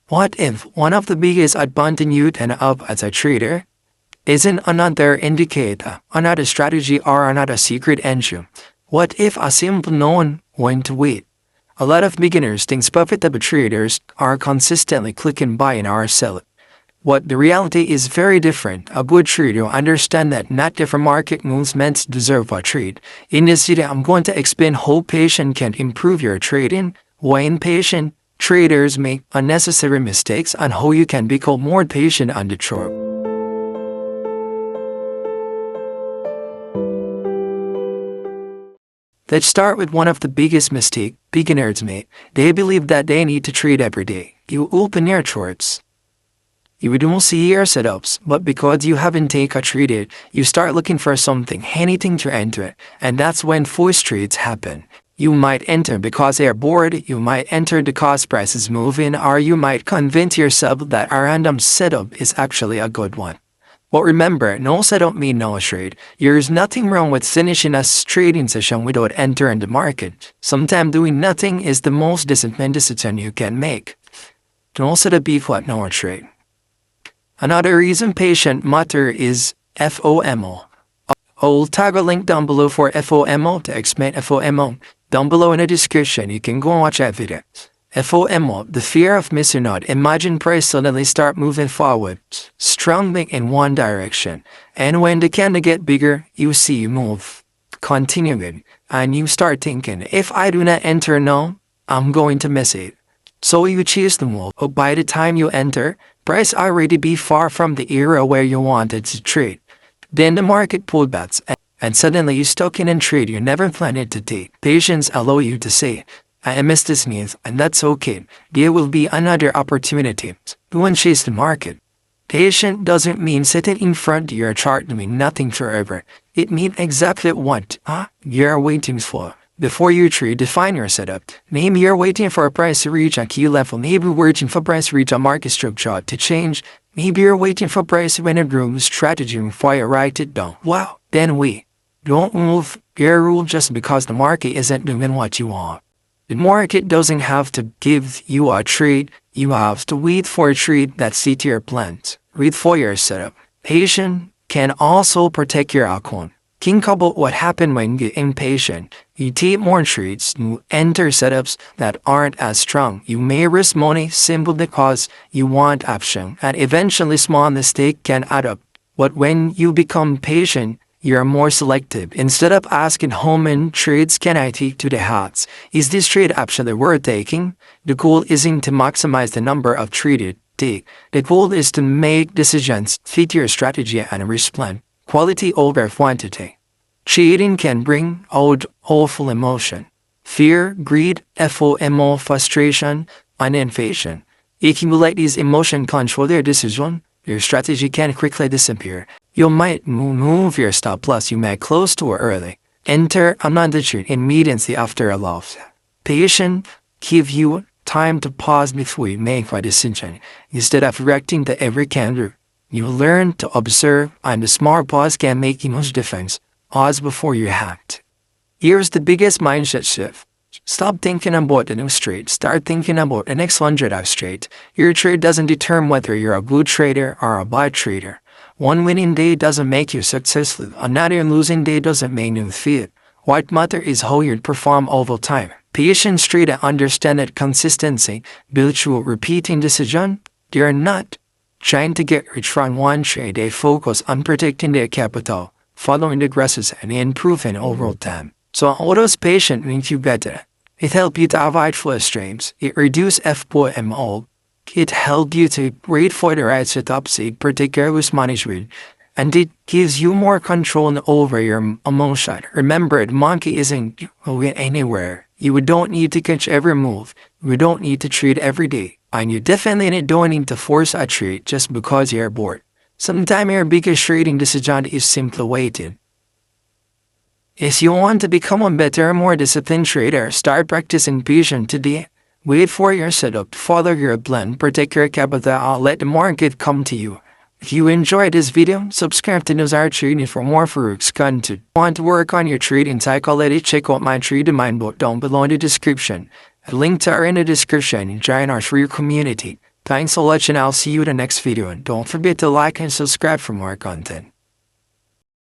What if one of the biggest advantages you have as a trader isn't another indicator, another strategy, or another secret engine? What if a simple known when to wait? A lot of beginners think profitable traders are consistently clicking buy and or sell it. What the reality is very different. A good trader understands that not different market moves meant to deserve a trade. In this video, I'm going to explain how patience can improve your trading, why impatient traders make unnecessary mistakes, and how you can become more patient on the chart. Let's start with one of the biggest mistakes beginners make. They believe that they need to trade every day. You open your charts. You don't see your setups, but because you haven't taken a trade, you start looking for something, anything to enter, and that's when forced trades happen. You might enter because they are bored, you might enter because price is moving, or you might convince yourself that a random setup is actually a good one. But remember, no setup means no trade. There's nothing wrong with finishing a trading session without entering the market. Sometimes doing nothing is the most disciplined decision you can make. No setup equals no trade. Another reason patient matter is FOMO. I'll tag a link down below for FOMO to explain FOMO. Down below in the description, you can go and watch that video. FOMO, the fear of missing out. Imagine price suddenly start moving forward, strongly in one direction. And when the candle get bigger, you see you move, continuing, and you start thinking, if I do not enter now, I'm going to miss it. So you chase the move. But by the time you enter, price already be far from the area where you wanted to trade. Then the market pulled back, and suddenly you're stuck in a trade you never planned to take. Patience allows you to say, I missed this means, and that's okay. There will be another opportunity. Go and chase the market. Patient doesn't mean sitting in front of your chart doing nothing forever. It means exactly what you're waiting for. Before you trade, define your setup. Maybe you're waiting for a price to reach a key level. Maybe you're waiting for price to reach a market structure to change. Maybe you're waiting for price to win a room strategy before you write it down. Wow, then don't move your rule just because the market isn't doing what you want. The market doesn't have to give you a trade. You have to wait for a trade that suits your plans. Wait for your setup. Patience can also protect your account. Think about what happens when you get impatient. You take more trades, you enter setups that aren't as strong. You may risk money simply because you want option, and eventually small mistakes can add up. But when you become patient, you're more selective. Instead of asking how many trades can I take to the hearts, is this trade actually worth taking? The goal isn't to maximize the number of trades take. The goal is to make decisions fit your strategy and risk plan. Quality over quantity. Trading can bring out awful emotion. Fear, greed, FOMO, frustration, and impatience. Accumulate these emotions control their decision. Your strategy can quickly disappear. You might move your stop loss. You might close too early. Enter another trade immediately after a loss. Patience gives you time to pause before you make a decision. Instead of reacting to every candle, you learn to observe, and the smart pause can make a huge difference. Pause before you act. Here's the biggest mindset shift. Stop thinking about the next trade. Start thinking about the next 100 straight. Your trade doesn't determine whether you're a good trader or a bad trader. One winning day doesn't make you successful. Another losing day doesn't make you fail. What matters is how you perform over time. Patient traders understand that consistency built through repeating decision. They are not trying to get rich from one trade. They focus on protecting their capital, following the grasses, and improving over time. So all those patience makes you better. It helps you to avoid flow streams. It reduces FOMO. It helps you to wait for the right setup, protect your risk management, and it gives you more control over your emotion. Remember, the monkey isn't going anywhere. You don't need to catch every move. You don't need to trade every day. And you definitely don't need to force a trade just because you're bored. Sometimes your biggest trading decision is simply waiting. If you want to become a better, more disciplined trader, start practicing patience today. Wait for your setup, follow your plan, protect your capital, let the market come to you. If you enjoyed this video, subscribe to Dusart Trading for more Forex content. Want to work on your trading psychology? Check out my trading mindbook down below in the description. A link to are in the description and join our free community. Thanks a lot and I'll see you in the next video and don't forget to like and subscribe for more content.